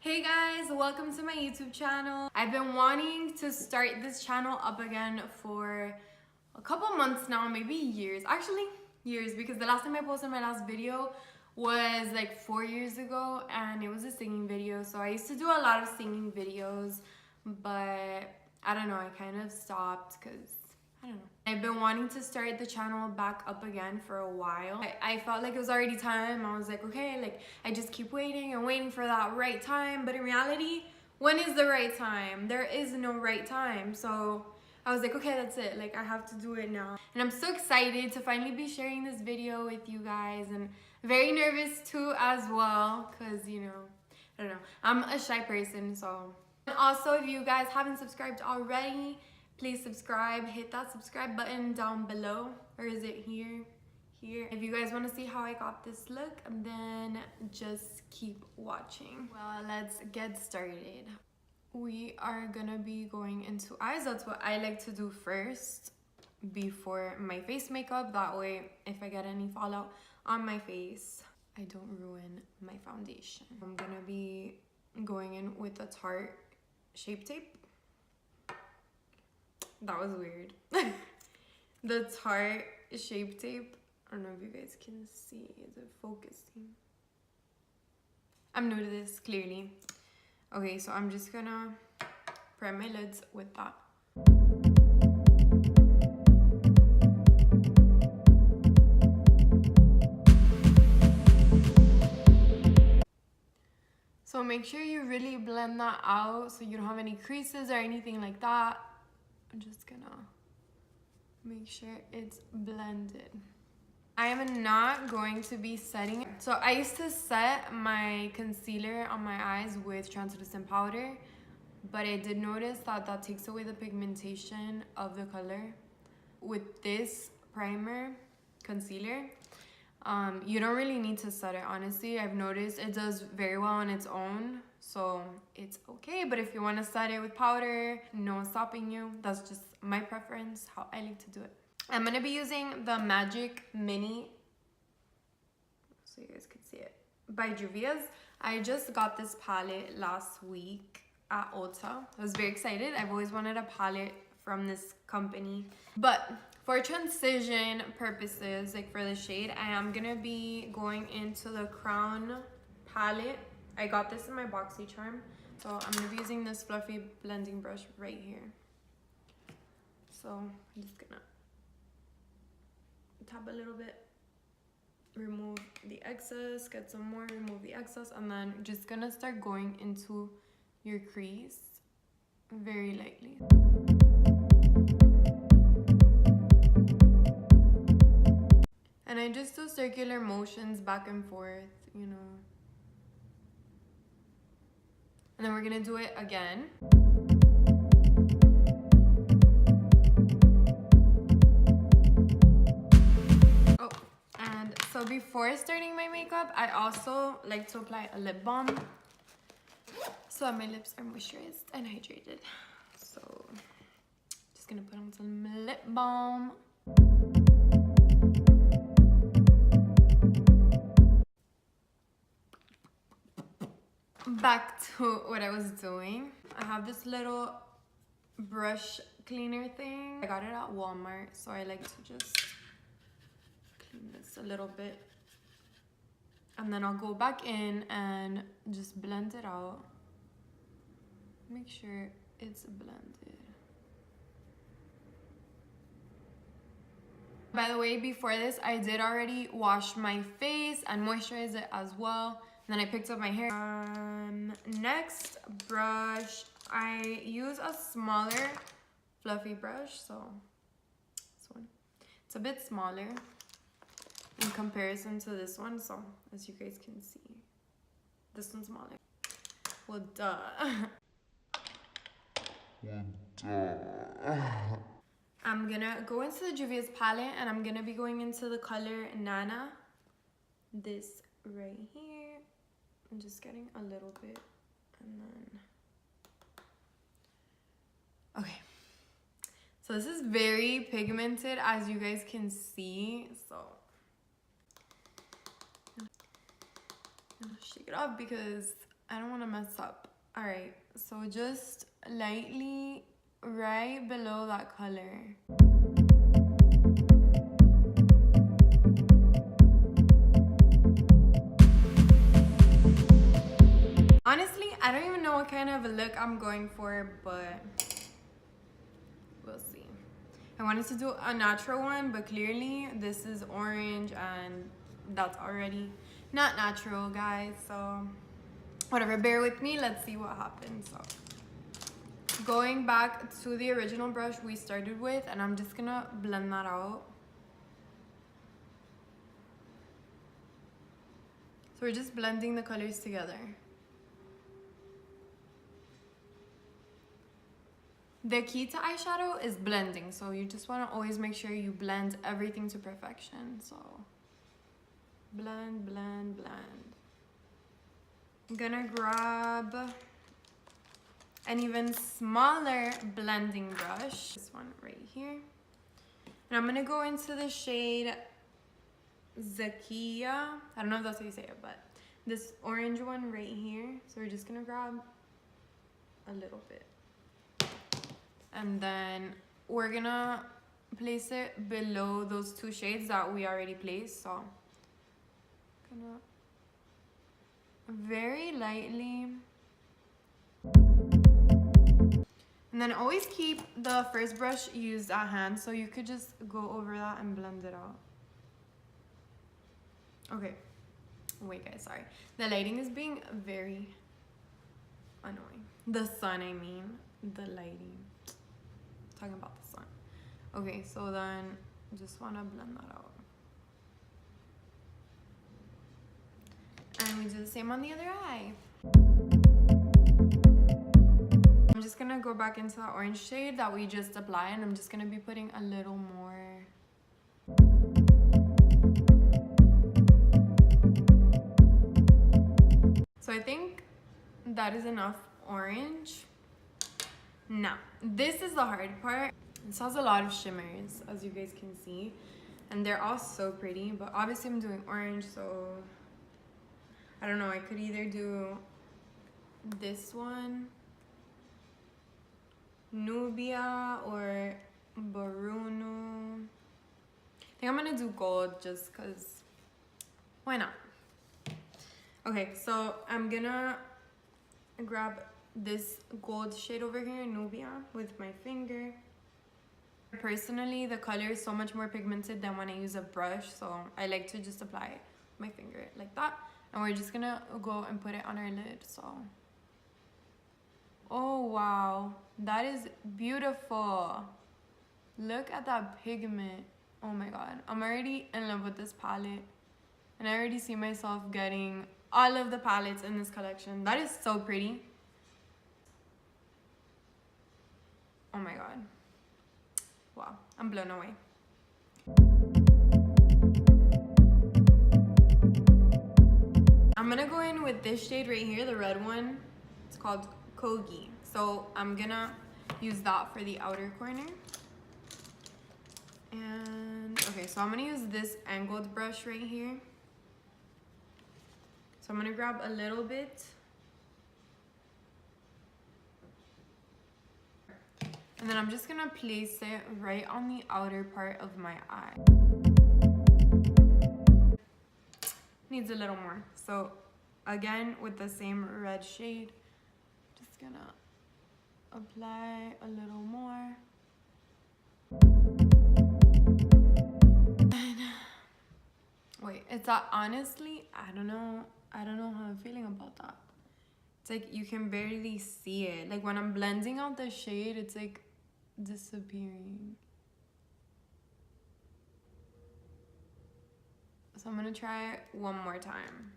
Hey guys, welcome to my YouTube channel. I've been wanting to start this channel up again for a couple months now, maybe years. Actually, years, because the last time I posted my last video was like 4 years ago and it was a singing video. So I used to do a lot of singing videos, but I don't know, I kind of stopped because I don't know. I've been wanting to start the channel back up again for a while. I felt like it was already time. I was like, okay, like I just keep waiting and waiting for that right time. But in reality, when is the right time? There is no right time. So I was like, okay, that's it. Like I have to do it now. And I'm so excited to finally be sharing this video with you guys, and very nervous too as well. Cause you know, I don't know, I'm a shy person. So, and also if you guys haven't subscribed already, please subscribe, hit that subscribe button down below, or is it here? If you guys want to see how I got this look, then just keep watching. Well, let's get started. We are gonna be going into eyes. That's what I like to do first before my face makeup. That way, if I get any fallout on my face, I don't ruin my foundation. I'm gonna be going in with a Tarte Shape Tape. That was weird. The Tarte Shape Tape. I don't know if you guys can see. Is it focusing? I'm new to this, clearly. Okay, so I'm just gonna prime my lids with that. So make sure you really blend that out so you don't have any creases or anything like that. I'm just gonna make sure it's blended. I am not going to be setting it. So I used to set my concealer on my eyes with translucent powder, but I did notice that that takes away the pigmentation of the color. With this primer concealer, you don't really need to set it, honestly. I've noticed it does very well on its own, so it's okay. But if you want to set it with powder, no one's stopping you. That's just my preference, how I like to do it. I'm gonna be using the Magic Mini, so you guys can see it, by Juvia'S. I just got this palette last week at Ulta. I was very excited. I've always wanted a palette from this company, but for transition purposes, like for the shade, I am gonna be going into the Crown palette. I got this in my Boxycharm, so I'm gonna be using this fluffy blending brush right here. So I'm just gonna tap a little bit, remove the excess, get some more, remove the excess, and then just gonna start going into your crease very lightly. And I just do circular motions back and forth, you know. And then we're gonna do it again. Oh, and so before starting my makeup, I also like to apply a lip balm so that my lips are moisturized and hydrated. So just gonna put on some lip balm. Back to what I was doing. I have this little brush cleaner thing. I got it at Walmart, so I like to just clean this a little bit. And then I'll go back in and just blend it out. Make sure it's blended. By the way, before this, I did already wash my face and moisturize it as well. And then I picked up my hair. Next brush, I use a smaller fluffy brush, so this one. It's a bit smaller in comparison to this one, so as you guys can see, this one's smaller. Well, duh. I'm gonna go into the Juvia'S palette, and I'm gonna be going into the color Nana. This right here. I'm just getting a little bit, and then okay. So this is very pigmented, as you guys can see. So shake it off because I don't want to mess up. All right, so just lightly right below that color. Honestly, I don't even know what kind of a look I'm going for, but we'll see. I wanted to do a natural one, but clearly this is orange and that's already not natural, guys. So whatever, bear with me. Let's see what happens. So going back to the original brush we started with, and I'm just gonna blend that out. So we're just blending the colors together. The key to eyeshadow is blending, so you just want to always make sure you blend everything to perfection. So blend, blend, blend. I'm gonna grab an even smaller blending brush, this one right here, and I'm gonna go into the shade Zakia. I don't know if that's how you say it, but this orange one right here. So we're just gonna grab a little bit, and then we're gonna place it below those two shades that we already placed. So gonna very lightly, and then always keep the first brush used at hand, so you could just go over that and blend it out. Okay, wait guys, sorry, the lighting is being very annoying. The sun, I mean, the lighting. Talking about the sun. Okay, so then just want to blend that out, and we do the same on the other eye. I'm just gonna go back into the orange shade that we just applied, and I'm just gonna be putting a little more. So I think that is enough orange. Now, this is the hard part. This has a lot of shimmers, as you guys can see, and they're all so pretty, but obviously I'm doing orange, so I don't know, I could either do this one, Nubia, or Baruno. I think I'm gonna do gold just because why not? Okay, so I'm gonna grab this gold shade over here, Nubia, with my finger. Personally, the color is so much more pigmented than when I use a brush, so I like to just apply my finger like that, and we're just gonna go and put it on our lid. So oh wow, that is beautiful. Look at that pigment. Oh my god, I'm already in love with this palette, and I already see myself getting all of the palettes in this collection. That is so pretty. Oh my god, wow, I'm blown away. I'm gonna go in with this shade right here, the red one. It's called Kogi. So I'm gonna use that for the outer corner. And okay, so I'm gonna use this angled brush right here. So I'm gonna grab a little bit, and then I'm just gonna place it right on the outer part of my eye. Needs a little more. So again, with the same red shade, just gonna apply a little more. And wait, it's that honestly, I don't know how I'm feeling about that. It's like you can barely see it. Like when I'm blending out the shade, it's like disappearing. So I'm gonna try it one more time.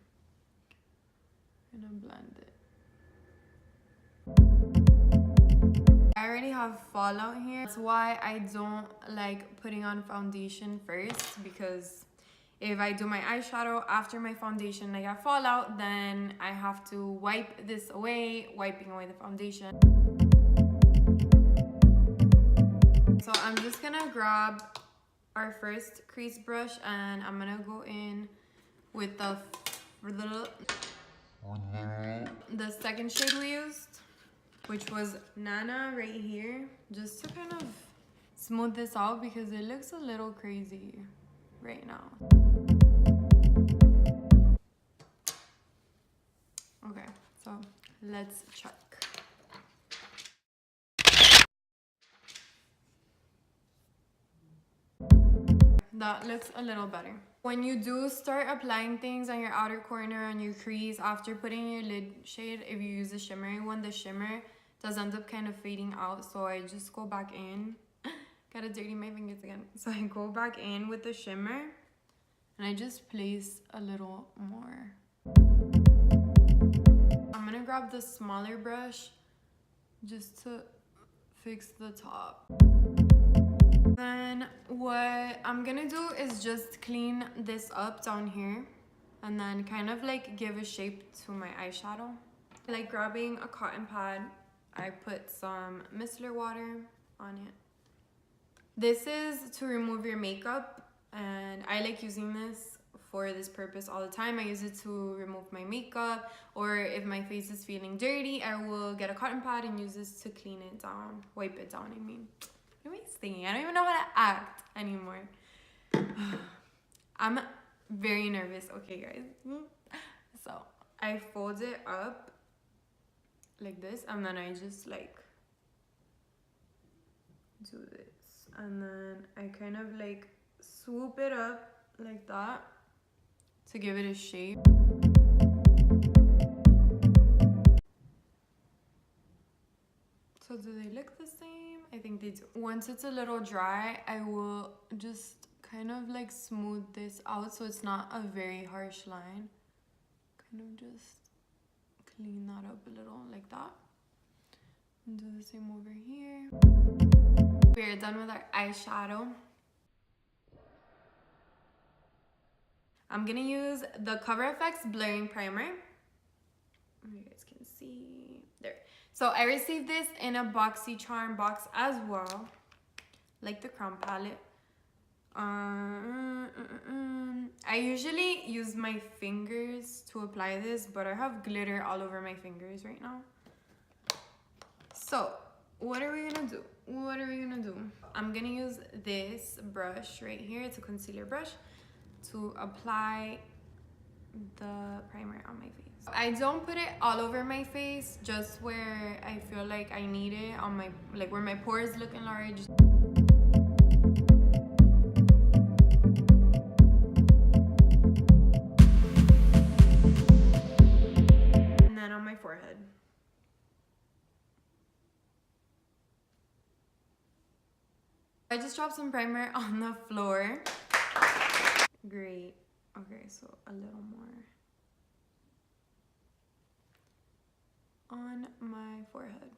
I'm gonna blend it. I already have fallout here. That's why I don't like putting on foundation first, because if I do my eyeshadow after my foundation, I get fallout, then I have to wipe this away, wiping away the foundation. So I'm just gonna grab our first crease brush, and I'm gonna go in with the little the second shade we used, which was Nana right here, just to kind of smooth this out because it looks a little crazy right now. Okay, so let's check. That looks a little better. When you do start applying things on your outer corner, on your crease, after putting your lid shade, if you use the shimmery one, the shimmer does end up kind of fading out. So I just go back in. Gotta dirty my fingers again. So I go back in with the shimmer and I just place a little more. I'm gonna grab the smaller brush just to fix the top. Then what I'm gonna do is just clean this up down here and then kind of like give a shape to my eyeshadow. Like grabbing a cotton pad, I put some micellar water on it. This is to remove your makeup and I like using this for this purpose all the time. I use it to remove my makeup, or if my face is feeling dirty, I will get a cotton pad and use this to clean it down, wipe it down, I mean. What am I saying? I don't even know how to act anymore. I'm very nervous. Okay, guys. So I fold it up like this and then I just like do this. And then I kind of like swoop it up like that to give it a shape. So do they look the same? I think they do. Once it's a little dry, I will just kind of like smooth this out so it's not a very harsh line. Kind of just clean that up a little like that. And do the same over here. We're done with our eyeshadow. I'm gonna use the Cover FX Blurring Primer. You guys can see there. So I received this in a Boxycharm box as well, like the Crown palette. I usually use my fingers to apply this, but I have glitter all over my fingers right now. So what are we gonna do? What are we gonna do? I'm gonna use this brush right here. It's a concealer brush to apply the primer on my face. I don't put it all over my face, just where I feel like I need it on my, like where my pores look enlarged. And then on my forehead. I just dropped some primer on the floor. Great. Okay, so a little more on my forehead.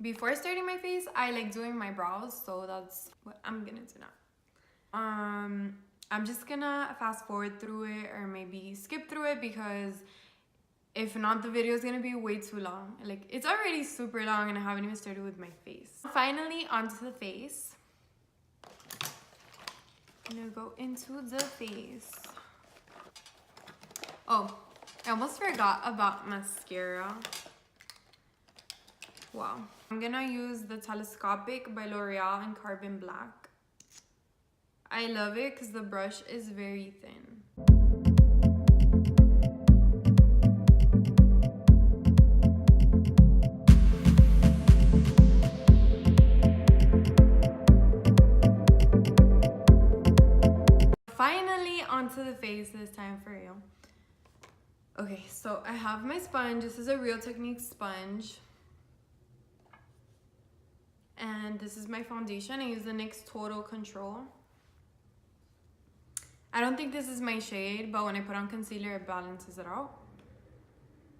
Before starting my face, I like doing my brows, so that's what I'm gonna do now. I'm just gonna fast forward through it or maybe skip through it because if not, the video is gonna be way too long. Like, it's already super long and I haven't even started with my face. Finally, onto the face. I'm gonna go into the face. Oh, I almost forgot about mascara. Wow. I'm gonna use the Telescopic by L'Oreal in Carbon Black. I love it because the brush is very thin. Finally onto the face this time for you. Okay, so I have my sponge. This is a Real Technique sponge. And this is my foundation. I use the NYX Total Control. I don't think this is my shade, but when I put on concealer, it balances it out.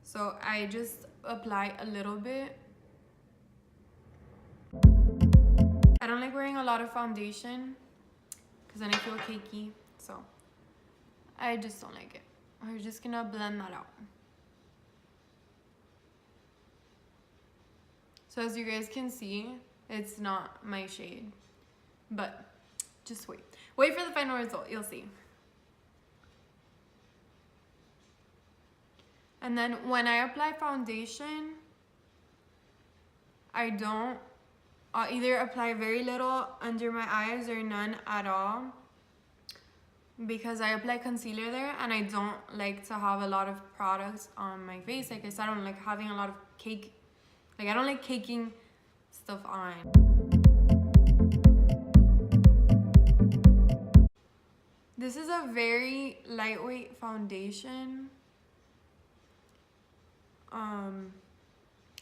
So I just apply a little bit. I don't like wearing a lot of foundation because then I feel cakey. So I just don't like it. We're just gonna blend that out. So as you guys can see, it's not my shade, but just wait. Wait for the final result, you'll see. And then when I apply foundation, I don't, I'll either apply very little under my eyes or none at all, because I apply concealer there and I don't like to have a lot of products on my face. Like I said, I don't like having a lot of cake. Like I don't like caking stuff on. This is a very lightweight foundation.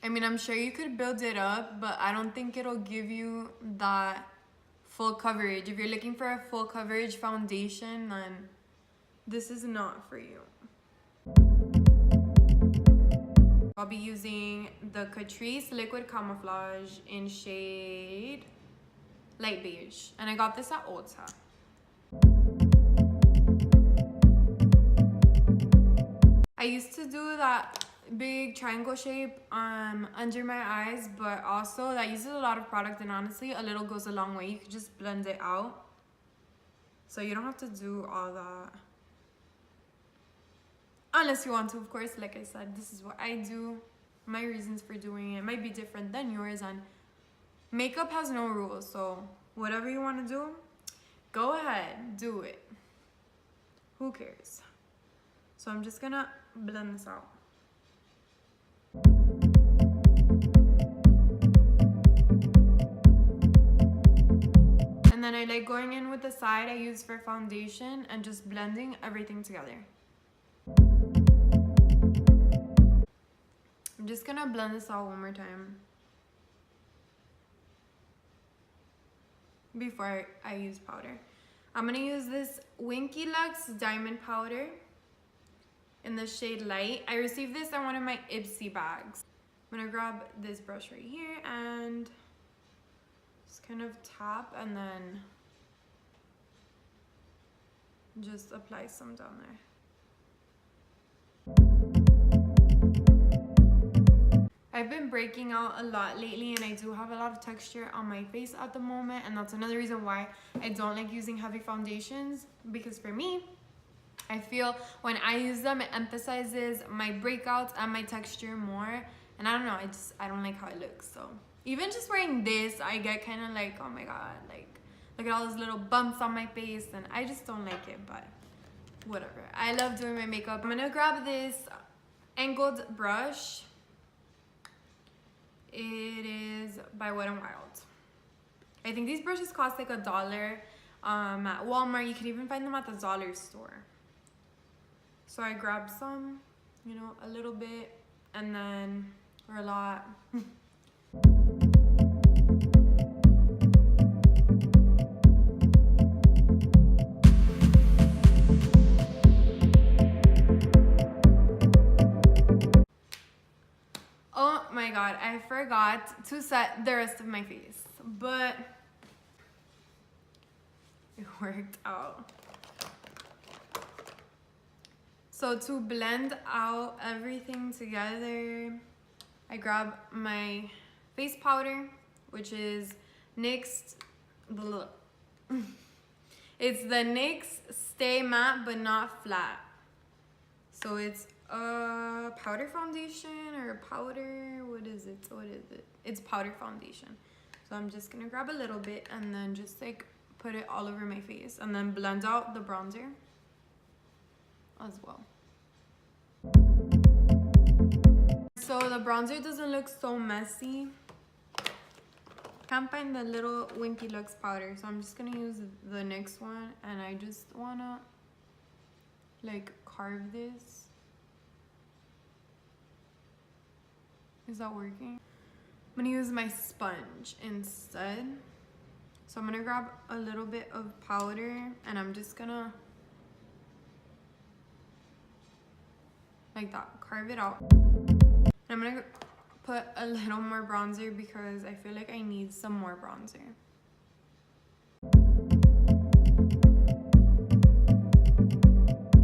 I mean, I'm sure you could build it up, but I don't think it'll give you that full coverage. If you're looking for a full coverage foundation, then this is not for you. I'll be using the Catrice Liquid Camouflage in shade Light Beige. And I got this at Ulta. I used to do that big triangle shape under my eyes, but also that uses a lot of product, and honestly a little goes a long way. You could just blend it out, so you don't have to do all that unless you want to, of course. Like I said, this is what I do. My reasons for doing it might be different than yours, and makeup has no rules, so whatever you want to do, go ahead, do it. Who cares? So I'm just gonna blend this out. And then I like going in with the side I use for foundation and just blending everything together. I'm just gonna blend this out one more time before I use powder. I'm gonna use this Winky Lux Diamond Powder in the shade Light. I received this in one of my Ipsy bags. I'm gonna grab this brush right here and just kind of tap and then just apply some down there. I've been breaking out a lot lately, and I do have a lot of texture on my face at the moment, and that's another reason why I don't like using heavy foundations, because for me, I feel when I use them, it emphasizes my breakouts and my texture more, and I don't know, I don't like how it looks. So even just wearing this, I get kind of like, oh my god, like look at all those little bumps on my face, and I just don't like it, but whatever. I love doing my makeup. I'm gonna grab this angled brush. It is by Wet n Wild. I think these brushes cost like $1 at Walmart. You can even find them at the dollar store. So I grabbed some, you know, a little bit, and then, or a lot. Oh my god, I forgot to set the rest of my face, but it worked out. So to blend out everything together, I grab my face powder, which is NYX, it's the NYX Stay Matte But Not Flat. So it's a powder foundation or a powder, what is it? It's powder foundation. So I'm just gonna grab a little bit and then just like put it all over my face and then blend out the bronzer as well. So the bronzer doesn't look so messy. Can't find the little Winky Lux powder, so I'm just gonna use the NYX one, and I just wanna like carve this. Is that working? I'm gonna use my sponge instead. So I'm gonna grab a little bit of powder and I'm just gonna like that, carve it out. And I'm gonna put a little more bronzer because I feel like I need some more bronzer.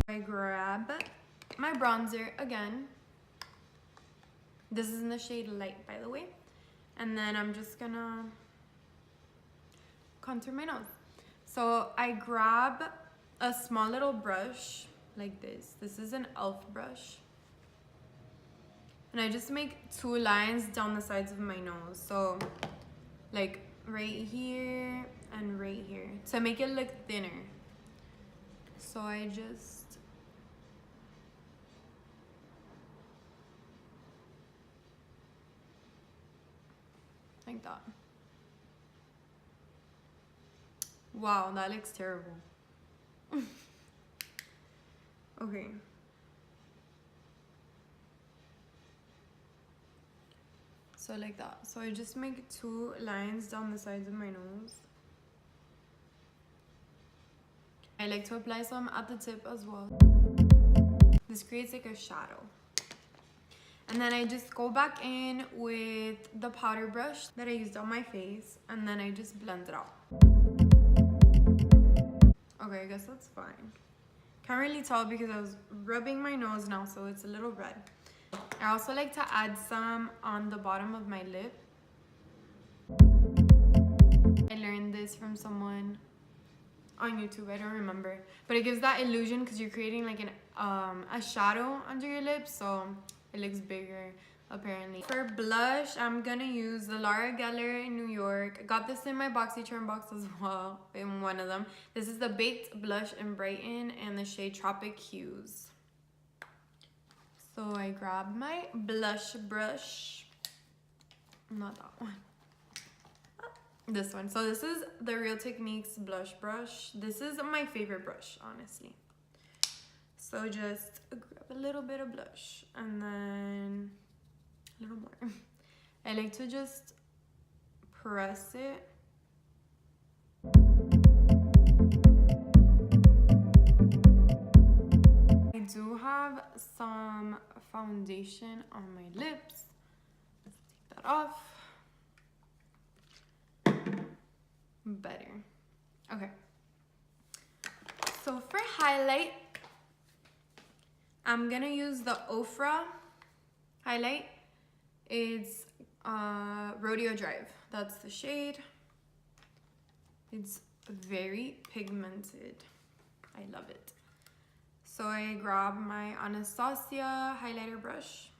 I grab my bronzer again. This is in the shade Light, by the way. And then I'm just gonna contour my nose. So I grab a small little brush like this. This is an e.l.f. brush. and I just make 2 lines down the sides of my nose. So like right here and right here to make it look thinner. So I just like that. Wow, that looks terrible. Okay. So like that. So I just make 2 lines down the sides of my nose. I like to apply some at the tip as well. This creates like a shadow. And then I just go back in with the powder brush that I used on my face, and then I just blend it out. Okay, I guess that's fine. Can't really tell because I was rubbing my nose now, so it's a little red. I also like to add some on the bottom of my lip. I learned this from someone on YouTube, I don't remember. But it gives that illusion because you're creating like a shadow under your lips, so it looks bigger apparently. For blush, I'm gonna use the Laura Geller in New York. I got this in my Boxycharm box as well, in one of them. This is the Baked Blush in Brighton and the shade Tropic Hues. So I grab my blush brush, not that one, this one. So this is the Real Techniques blush brush. This is my favorite brush, honestly. So just grab a little bit of blush and then a little more. I like to just press it. I do have some foundation on my lips. Let's take that off. Better. Okay. So for highlight, I'm gonna use the Ofra highlight. It's Rodeo Drive. That's the shade. It's very pigmented. I love it. So I grab my Anastasia highlighter brush,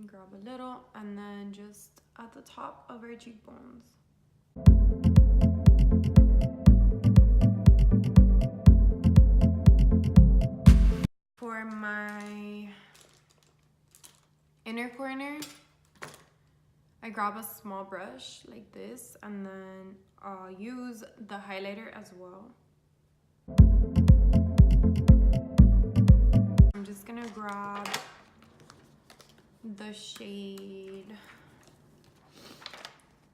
grab a little, and then just at the top of our cheekbones. For my inner corner, I grab a small brush like this, and then I'll use the highlighter as well. I'm just gonna grab the shade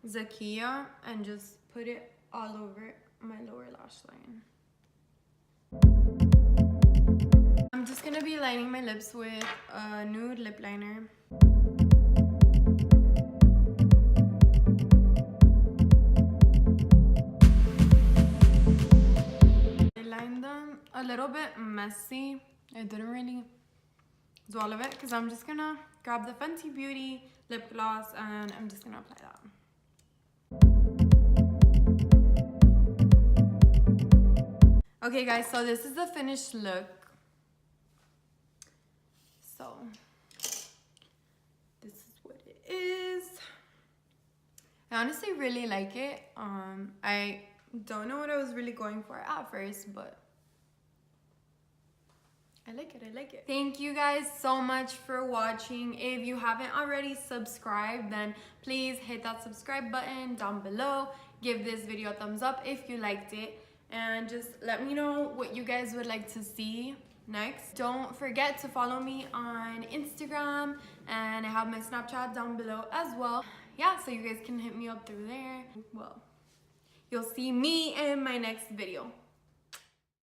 Zakia and just put it all over my lower lash line. I'm just gonna be lining my lips with a nude lip liner. I lined them a little bit messy. I didn't really do all of it because I'm just gonna grab the Fenty Beauty lip gloss and I'm just gonna apply that. Okay guys, so this is the finished look. So this is what it is. I honestly really like it. I don't know what I was really going for at first, but I like it. Thank you guys so much for watching. If you haven't already subscribed, then please hit that subscribe button down below. Give this video a thumbs up if you liked it. And just let me know what you guys would like to see next. Don't forget to follow me on Instagram, and I have my Snapchat down below as well. Yeah, so you guys can hit me up through there. Well, you'll see me in my next video.